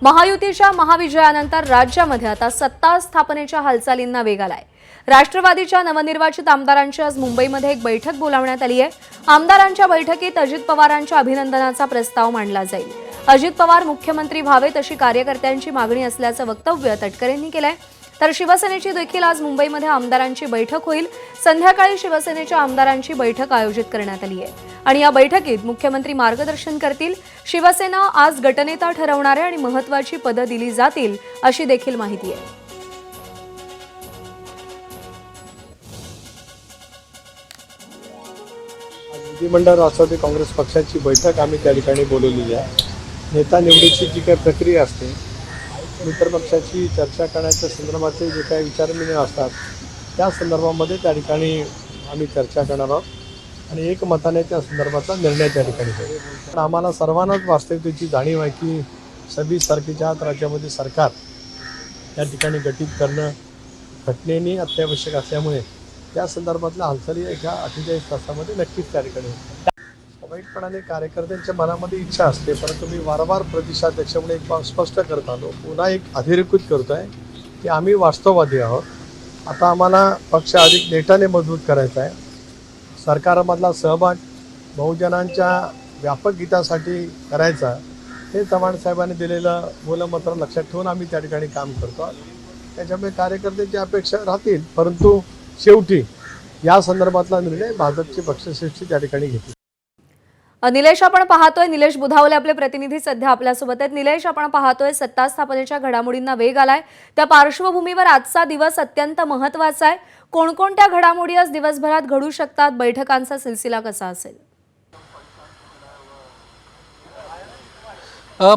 महायुतीच्या महाविजयानंतर राज्यामध्ये आता सत्ता स्थापनेच्या हालचालींना वेग आलाय। राष्ट्रवादीच्या नवनिर्वाचित आमदारांची आज मुंबईमध्ये एक बैठक बोलावण्यात आली आहे। आमदारांच्या बैठकीत अजित पवारांच्या अभिनंदनाचा प्रस्ताव मांडला जाईल। अजित पवार मुख्यमंत्री व्हावेत अशी कार्यकर्त्यांची मागणी असल्याचं वक्तव्य तटकरे यांनी केलंय। तर शिवसेनेची देखील आज मुंबईमध्ये आमदारांची बैठक होईल। संध्याकाळी शिवसेनेच्या आमदारांची बैठक आयोजित करण्यात आली आहे आणि या बैठकीत मुख्यमंत्री मार्गदर्शन करतील। शिवसेना आज गटनेता ठरवणार आहे आणि महत्त्वाची पदं दिली जातील अशी देखील माहिती आहे। विधिमंडळ राष्ट्रवादी काँग्रेस पक्षाची बैठक आम्ही त्या ठिकाणी बोलवलेली आहे। नेता निवडीची जी काही प्रक्रिया असते, मित्र पक्षाची चर्चा करण्याच्या संदर्भातले जे काही विचारविनिमय असतात त्या संदर्भामध्ये त्या ठिकाणी आम्ही चर्चा करणार आहोत आणि एकमताने त्या संदर्भातला निर्णय त्या ठिकाणी होईल। पण आम्हाला सर्वांनाच वास्तविकतेची जाणीव आहे की 26 तारखेच्या आत राज्यामध्ये सरकार त्या ठिकाणी गठीत करणं घटनेने अत्यावश्यक असल्यामुळे त्या संदर्भातल्या हालचाली एका 48 तासामध्ये नक्कीच त्या ठिकाणी होईल। स्वाभाविकपणाने कार्यकर्त्यांच्या मनामध्ये इच्छा असते, परंतु मी वारंवार प्रदेशाध्यक्ष म्हणून एक स्पष्ट करत आलो, पुन्हा एक अधोरेखित करतोय की आम्ही वास्तववादी आहोत। आता आम्हाला पक्ष अधिक नेटाने मजबूत करायचा आहे। सरकारमधला सहभाग बहुजनांच्या व्यापक हितासाठी करायचा, हे चव्हाण साहेबांनी दिलेलं मूलमंत्र लक्षात ठेवून आम्ही त्या ठिकाणी काम करतो। त्याच्यामुळे कार्यकर्त्यांची अपेक्षा राहतील, परंतु शेवटी या संदर्भातला निर्णय भाजपची पक्षश्रेष्ठी त्या ठिकाणी घेतली। निलेश, आपण पाहतोय निलेश बुधावले आपले प्रतिनिधी सध्या आपल्यासोबत आहेत। निलेश, आपण पाहतोय सत्ता स्थापनेच्या घडामोडींना वेग आलाय, त्या पार्श्वभूमीवर आजचा दिवस अत्यंत महत्त्वाचा आहे। कोणकोणत्या घडामोडी आज दिवसभरात घडू शकतात? बैठकांचा सिलसिला कसा असेल?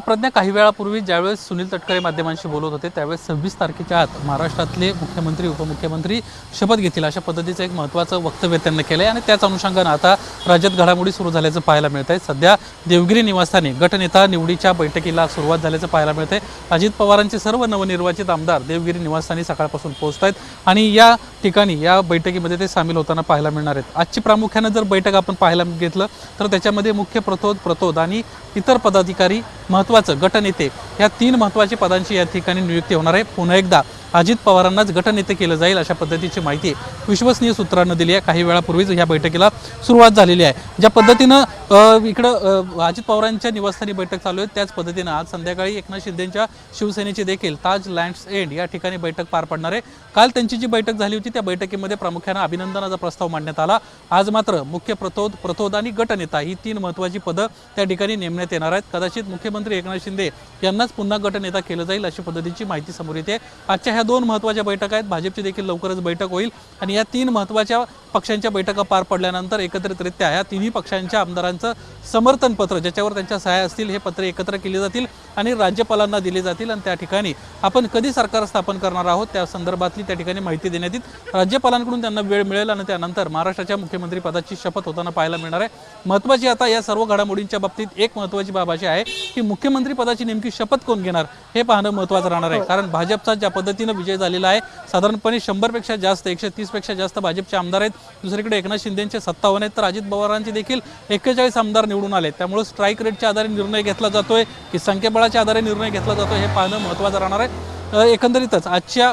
प्रज्ञा, काही वेळापूर्वी ज्यावेळेस सुनील तटकरे माध्यमांशी बोलत होते त्यावेळेस 26 तारखेच्या आत महाराष्ट्रातले मुख्यमंत्री उपमुख्यमंत्री शपथ घेतील अशा पद्धतीचं एक महत्त्वाचं वक्तव्य त्यांनी केलं आहे आणि त्याच अनुषंगानं आता राज्यात घडामोडी सुरू झाल्याचं पाहायला मिळत आहे। सध्या देवगिरी निवासस्थानी गटनेता निवडीच्या बैठकीला सुरुवात झाल्याचं पाहायला मिळत आहे। अजित पवारांचे सर्व नवनिर्वाचित आमदार देवगिरी निवासस्थानी सकाळपासून पोहोचत आहेत आणि या ठिकाणी या बैठकीमध्ये ते सामील होताना पाहायला मिळणार आहेत। आजची प्रामुख्यानं जर बैठक आपण पाहायला घेतलं तर त्याच्यामध्ये मुख्य प्रतोद आणि इतर पदाधिकारी, महत्त्वाचं गटनेते, या 3 महत्त्वाच्या पदांची या ठिकाणी नियुक्ती होणार आहे। पुन्हा एकदा अजित पवारांनाच गटनेते केलं जाईल अशा पद्धतीची माहिती विश्वसनीय सूत्रांनी दिली आहे। काही वेळापूर्वीच या बैठकीला सुरुवात झालेली आहे। ज्या पद्धतीनं इकडं अजित पवारांच्या निवासस्थानी बैठक चालू आहे त्याच पद्धतीनं आज संध्याकाळी एकनाथ शिंदेंच्या शिवसेनेची देखील ताज लँड्स एंड या ठिकाणी बैठक पार पडणार आहे। काल त्यांची जी बैठक झाली होती त्या बैठकीमध्ये प्रामुख्याने अभिनंदनाचा प्रस्ताव मांडण्यात आला। आज मात्र मुख्य प्रतोद आणि गटनेता ही 3 महत्त्वाची पदं त्या ठिकाणी नेमण्यात येणार आहेत। कदाचित मुख्यमंत्री एकनाथ शिंदे यांनाच पुन्हा गटनेता केलं जाईल अशी पद्धतीची माहिती समोर येते। आजच्या ह्या 2 महत्त्वाच्या बैठका आहेत। भाजपची देखील लवकरच बैठक होईल आणि या 3 महत्त्वाच्या पक्षांच्या बैठका पार पडल्यानंतर एकत्रितरित्या या 3ही पक्षांच्या आमदारांचं समर्थन पत्र, ज्याच्यावर त्यांच्या सह्या असतील, हे पत्र एकत्र केले जातील आणि राज्यपालांना दिले जातील आणि त्या ठिकाणी आपण कधी सरकार स्थापन करणार आहोत त्या संदर्भातली त्या ठिकाणी माहिती देण्यात येईल। राज्यपालांकडून त्यांना वेळ मिळेल आणि त्यानंतर महाराष्ट्राच्या मुख्यमंत्री पदाची शपथ होताना पाहायला मिळणार आहे। महत्त्वाची आता या सर्व घडामोडींच्या बाबतीत एक महत्त्वाची बाब अशी आहे की मुख्यमंत्री पदाची नेमकी शपथ कोण घेणार हे पाहणं महत्त्वाचं राहणार आहे। कारण भाजपचा ज्या पद्धतीनं विजय झालेला आहे, साधारणपणे 100 पेक्षा जास्त, 130 पेक्षा जास्त भाजपचे आमदार आहेत। दुसरीकडे एकनाथ शिंदेंचे 57 आहेत, तर अजित पवारांचे देखील 41 आमदार निवडून आले। त्यामुळे स्ट्राईक रेटच्या आधारे निर्णय घेतला जातोय की संख्याबळाच्या आधारे निर्णय घेतला जातोय हे पाहणं महत्त्वाचं राहणार आहे। एकंदरीतच आजच्या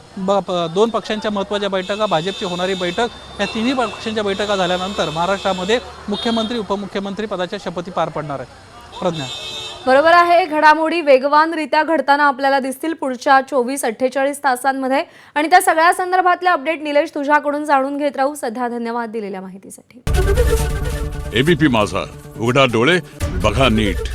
2 पक्षांच्या महत्त्वाच्या बैठका, भाजपची होणारी बैठक, या 3ही पक्षांच्या बैठका झाल्यानंतर महाराष्ट्रामध्ये मुख्यमंत्री उपमुख्यमंत्री पदाच्या शपथी पार पडणार आहेत। प्रज्ञा, बरोबर आहे। घडामोडी वेगवानरित्या घडताना आपल्याला दिसतील पुढच्या 24-48 तासांमध्ये आणि त्या सगळ्या संदर्भातले अपडेट निलेश तुझ्याकडून जाणून घेत राहू। सध्या धन्यवाद दिलेल्या माहितीसाठी। एबीपी माझा, उघडा डोळे बघा नीट।